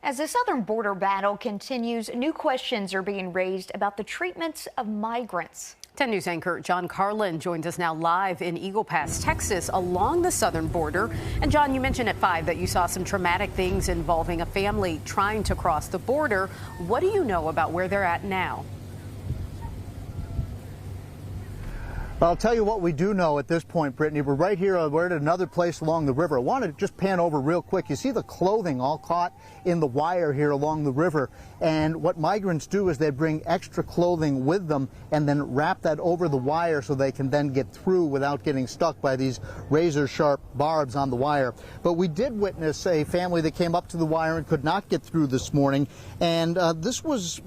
As the southern border battle continues, new questions are being raised about the treatments of migrants. 10 News anchor John Carlin joins us now live in Eagle Pass, Texas, along the southern border. And John, you mentioned at 5 that you saw some traumatic things involving a family trying to cross the border. What do you know about where they're at now? I'll tell you what we do know at this point, Brittany. We're right here. We're at another place along the river. I want to just pan over real quick. You see the clothing all caught in the wire here along the river. And what migrants do is they bring extra clothing with them and then wrap that over the wire so they can then get through without getting stuck by these razor-sharp barbs on the wire. But we did witness a family that came up to the wire and could not get through this morning. And this was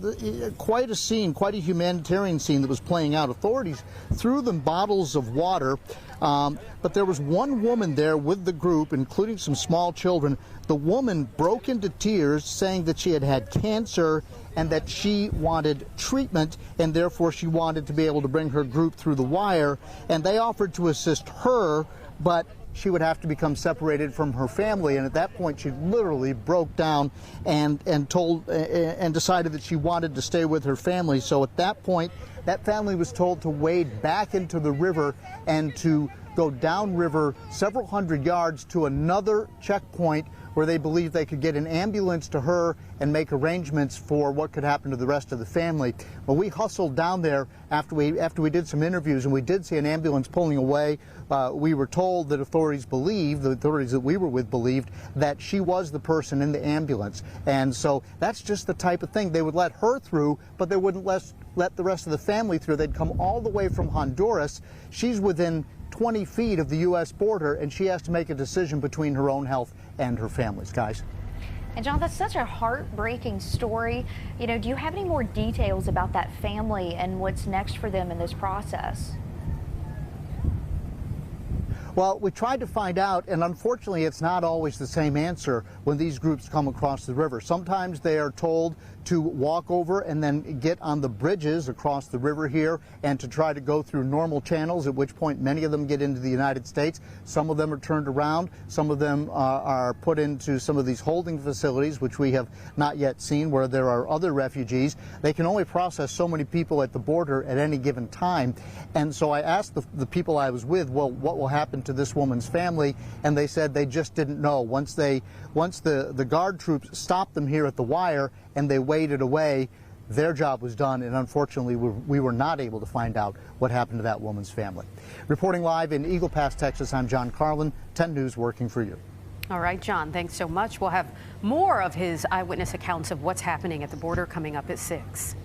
quite a scene, quite a humanitarian scene that was playing out. Authorities threw them bottles of water, but there was one woman there with the group, including some small children. The woman broke into tears, saying that she had had cancer and that she wanted treatment, and therefore she wanted to be able to bring her group through the wire. And they offered to assist her, but she would have to become separated from her family. And at that point, she literally broke down and decided that she wanted to stay with her family. So at that point, that family was told to wade back into the river and to go downriver several hundred yards to another checkpoint where they believed they could get an ambulance to her and make arrangements for what could happen to the rest of the family. Well, we hustled down there after we did some interviews, and we did see an ambulance pulling away. We were told that authorities believed, the authorities that we were with believed, that she was the person in the ambulance. And so that's just the type of thing. They would let her through, but they wouldn't let the rest of the family through. They'd come all the way from Honduras. She's within 20 feet of the U.S. border, and she has to make a decision between her own health and her family's. Guys. And John, that's such a heartbreaking story. You know, do you have any more details about that family and what's next for them in this process? Well, we tried to find out, and unfortunately it's not always the same answer when these groups come across the river. Sometimes they are told to walk over and then get on the bridges across the river here and to try to go through normal channels, at which point many of them get into the United States. Some of them are turned around. Some of them are put into some of these holding facilities, which we have not yet seen, where there are other refugees. They can only process so many people at the border at any given time. And so I asked the people I was with, well, what will happen to this woman's family? And they said they just didn't know. Once the guard troops stopped them here at the wire and they waded away, their job was done, and unfortunately we were not able to find out what happened to that woman's family. Reporting live in Eagle Pass, Texas, I'm John Carlin, 10 News, working for you. All right, John, thanks so much. We'll have more of his eyewitness accounts of what's happening at the border coming up at 6.